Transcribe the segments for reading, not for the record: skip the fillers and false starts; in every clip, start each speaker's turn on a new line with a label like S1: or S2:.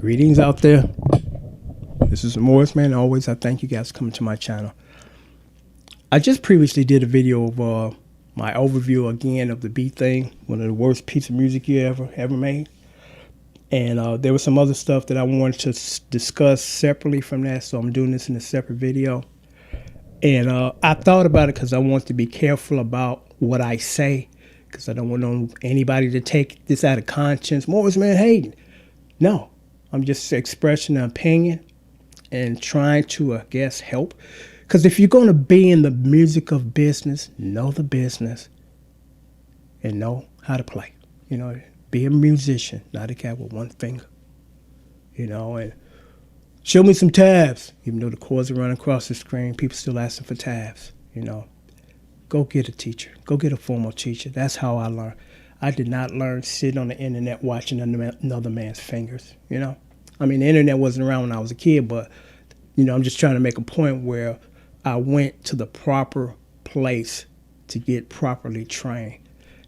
S1: Greetings out there. This is Morris Man. Always, I thank you guys for coming to my channel. I just previously did a video of my overview again of the Beat Thing, one of the worst piece of music you ever made. And there was some other stuff that I wanted to discuss separately from that, so I'm doing this in a separate video. And I thought about it because I want to be careful about what I say, because I don't want anybody to take this out of conscience. Morris Man hating. No, I'm just expressing an opinion and trying to, I guess, help. Because if you're going to be in the music of business, know the business and know how to play. You know, be a musician, not a cat with one finger. You know, and show me some tabs. Even though the chords are running across the screen, people still asking for tabs. You know, go get a teacher. Go get a formal teacher. That's how I learned. I did not learn sitting on the internet watching another man's fingers, you know. I mean, the internet wasn't around when I was a kid, but, you know, I'm just trying to make a point where I went to the proper place to get properly trained.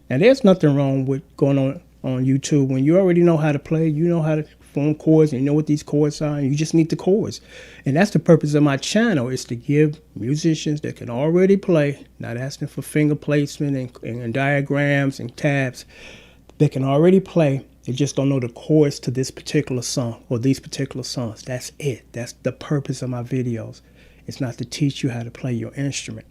S1: Now, there's nothing wrong with going on YouTube. When you already know how to play, you know how to form chords, and you know what these chords are, and you just need the chords. And that's the purpose of my channel, is to give musicians that can already play, not asking for finger placement and diagrams and tabs, that can already play, they just don't know the chords to this particular song or these particular songs. That's it. That's the purpose of my videos. It's not to teach you how to play your instrument.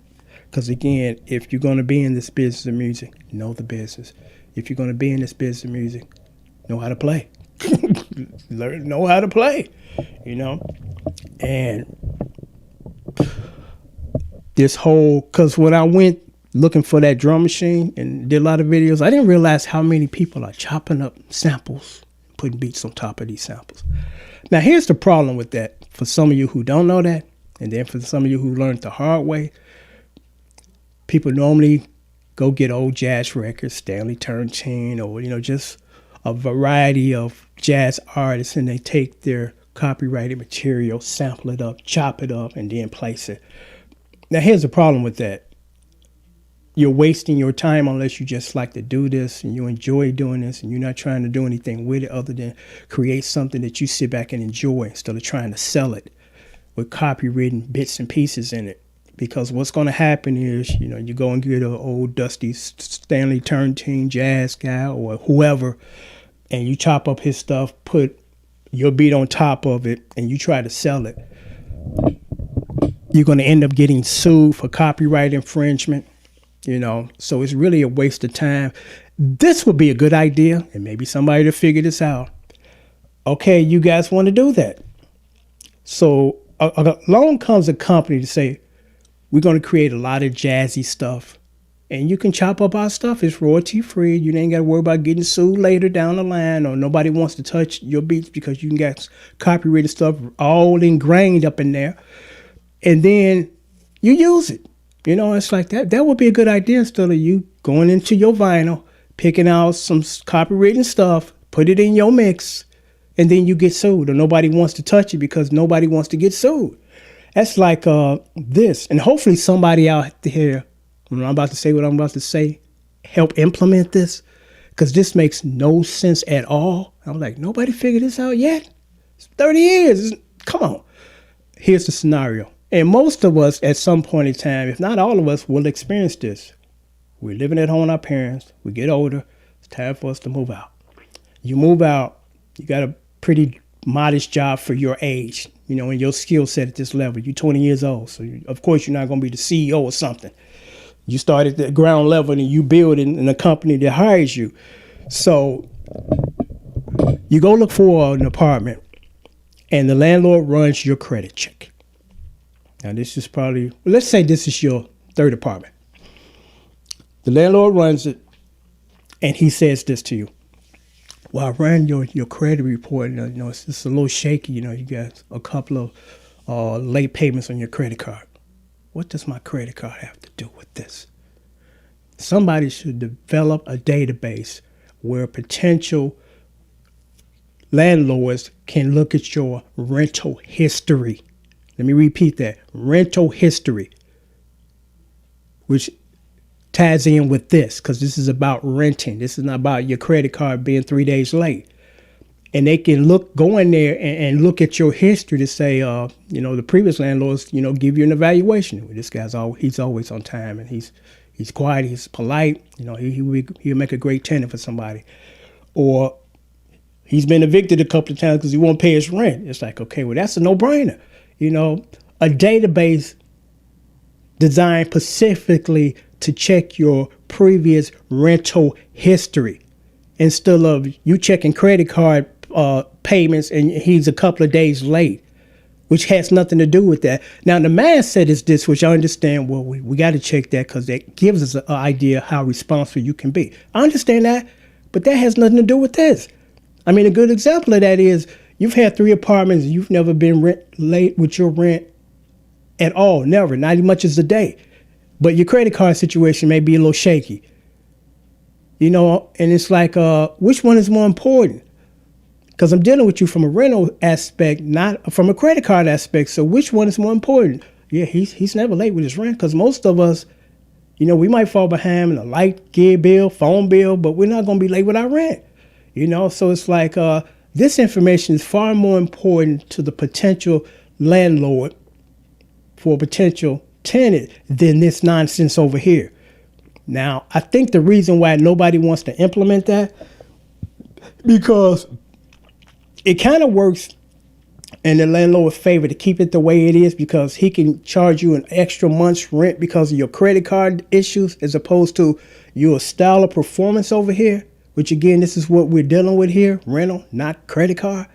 S1: Because again, if you're going to be in this business of music, know the business. If you're going to be in this business of music, know how to play. Know how to play, you know. And this whole, because when I went looking for that drum machine and did a lot of videos, I didn't realize how many people are chopping up samples, putting beats on top of these samples. Now, here's the problem with that. For some of you who don't know that, and then for some of you who learned the hard way, people normally go get old jazz records, Stanley Turrentine, or, you know, just a variety of jazz artists, and they take their copyrighted material, sample it up, chop it up, and then place it. Now, here's the problem with that. You're wasting your time unless you just like to do this and you enjoy doing this and you're not trying to do anything with it other than create something that you sit back and enjoy instead of trying to sell it with copywritten bits and pieces in it. Because what's going to happen is, you know, you go and get an old dusty Stanley Turrentine jazz guy or whoever, and you chop up his stuff, put your beat on top of it, and you try to sell it. You're going to end up getting sued for copyright infringement, you know. So it's really a waste of time. This would be a good idea, and maybe somebody to figure this out. Okay, you guys want to do that. So along comes a company to say, we're going to create a lot of jazzy stuff, and you can chop up our stuff. It's royalty free. You ain't got to worry about getting sued later down the line, or nobody wants to touch your beats because you can get copyrighted stuff all ingrained up in there. And then you use it. You know, it's like that. That would be a good idea instead of you going into your vinyl, picking out some copyrighted stuff, put it in your mix, and then you get sued, or nobody wants to touch it because nobody wants to get sued. That's like this. And hopefully somebody out here, when I'm about to say what I'm about to say, help implement this, because this makes no sense at all. I'm like, nobody figured this out yet? It's 30 years. Come on. Here's the scenario. And most of us at some point in time, if not all of us, will experience this. We're living at home with our parents. We get older. It's time for us to move out. You move out. You got a pretty modest job for your age, you know, and your skill set at this level. You're 20 years old. So, of course, you're not going to be the CEO or something. You start at the ground level and you build in a company that hires you. So you go look for an apartment and the landlord runs your credit check. Now, this is probably, let's say this is your third apartment. The landlord runs it and he says this to you. Well, I ran your credit report, you know, it's just a little shaky. You know, you got a couple of late payments on your credit card. What does my credit card have to do with this? Somebody should develop a database where potential landlords can look at your rental history. Let me repeat that. Rental history, which ties in with this, because this is about renting. This is not about your credit card being 3 days late. And they can go in there and look at your history to say, the previous landlords, give you an evaluation. This guy's he's always on time, and he's quiet, he's polite. He'll make a great tenant for somebody. Or he's been evicted a couple of times because he won't pay his rent. It's like, okay, well, that's a no-brainer. A database designed specifically to check your previous rental history instead of you checking credit card payments and he's a couple of days late, which has nothing to do with that. Now, the mindset is this, which I understand. Well, we got to check that because that gives us an idea how responsible you can be. I understand that, but that has nothing to do with this. I mean, a good example of that is you've had 3 apartments and you've never been late with your rent at all, never, not as much as a day. But your credit card situation may be a little shaky. And it's like, which one is more important? Because I'm dealing with you from a rental aspect, not from a credit card aspect. So which one is more important? Yeah, he's never late with his rent, because most of us, we might fall behind in a light gear bill, phone bill, but we're not going to be late with our rent. So it's like this information is far more important to the potential landlord for a potential tenant than this nonsense over here. Now, I think the reason why nobody wants to implement that, because it kind of works in the landlord's favor to keep it the way it is, because he can charge you an extra month's rent because of your credit card issues, as opposed to your style of performance over here, which again, this is what we're dealing with here, rental, not credit card.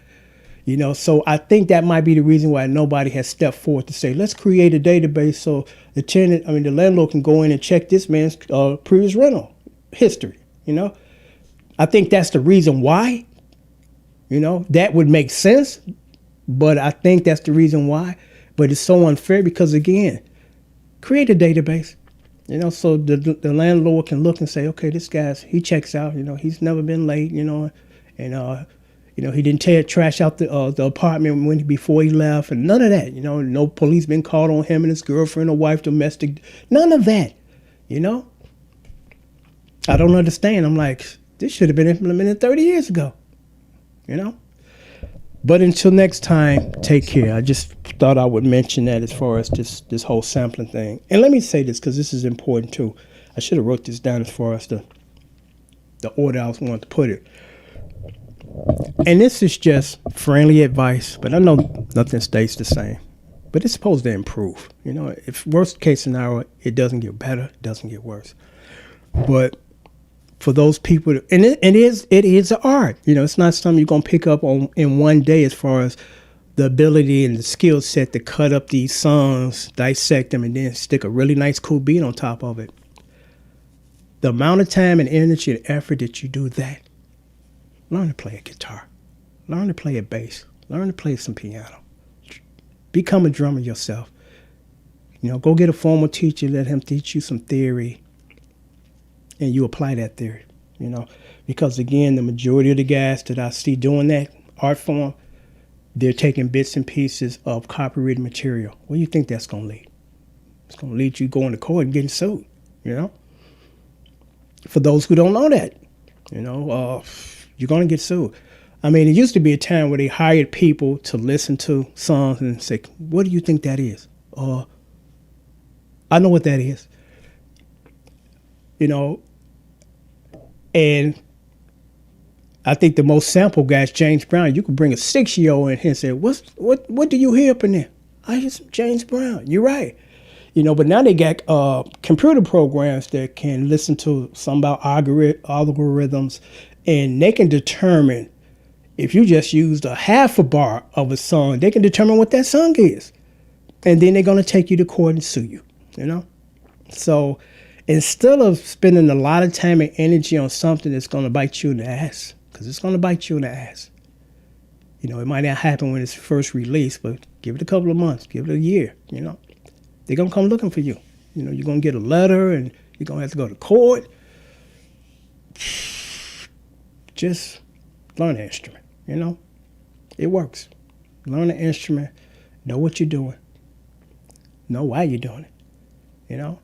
S1: So I think that might be the reason why nobody has stepped forward to say, let's create a database so the landlord can go in and check this man's previous rental history. I think that's the reason why. That would make sense, but I think that's the reason why. But it's so unfair because, again, create a database, so the landlord can look and say, okay, this guy's, he checks out, he's never been late, and he didn't trash out the apartment before he left, and none of that. No police been called on him and his girlfriend or wife, domestic, none of that. I don't understand. I'm like, this should have been implemented 30 years ago. But until next time, take care. I just thought I would mention that as far as this whole sampling thing. And let me say this, because this is important too. I should have wrote this down as far as the order I was wanting to put it. And this is just friendly advice, but I know nothing stays the same. But it's supposed to improve. If worst case scenario, it doesn't get better, it doesn't get worse. But for those people, and it is an art. It's not something you're gonna pick up on in one day, as far as the ability and the skill set to cut up these songs, dissect them, and then stick a really nice cool beat on top of it. The amount of time and energy and effort that you do that, learn to play a guitar, learn to play a bass, learn to play some piano, become a drummer yourself. Go get a formal teacher, let him teach you some theory, and you apply that theory, because again, the majority of the guys that I see doing that art form, they're taking bits and pieces of copyrighted material. Where do you think that's going to lead? It's going to lead you going to court and getting sued, For those who don't know that, you're going to get sued. I mean, it used to be a time where they hired people to listen to songs and say, what do you think that is? I know what that is. And I think the most sample guy is James Brown. You could bring a 6-year-old in here and say, what do you hear up in there? I hear some James Brown. You're right. But now they got computer programs that can listen to some about algorithms, and they can determine, if you just used a half a bar of a song, they can determine what that song is. And then they're going to take you to court and sue you, So instead of spending a lot of time and energy on something that's going to bite you in the ass, because it's going to bite you in the ass. It might not happen when it's first released, but give it a couple of months, give it a year, They're going to come looking for you. You're going to get a letter and you're going to have to go to court. Just learn the instrument, It works. Learn the instrument, know what you're doing, know why you're doing it,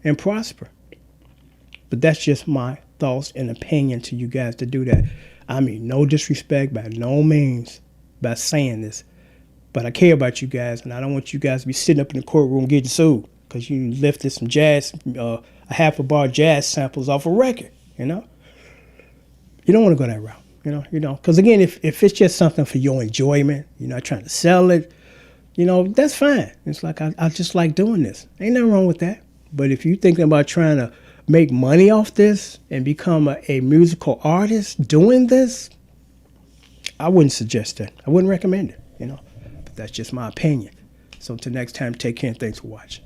S1: and prosper. But that's just my thoughts and opinion to you guys to do that. I mean, no disrespect by no means by saying this, but I care about you guys, and I don't want you guys to be sitting up in the courtroom getting sued because you lifted some jazz, a half a bar jazz samples off a record. You know, you don't want to go that route. Because again, if it's just something for your enjoyment, you're not trying to sell it, that's fine. It's like I just like doing this. Ain't nothing wrong with that. But if you're thinking about trying to make money off this and become a musical artist doing this, I wouldn't suggest that. I wouldn't recommend it. But that's just my opinion. So until next time, take care and thanks for watching.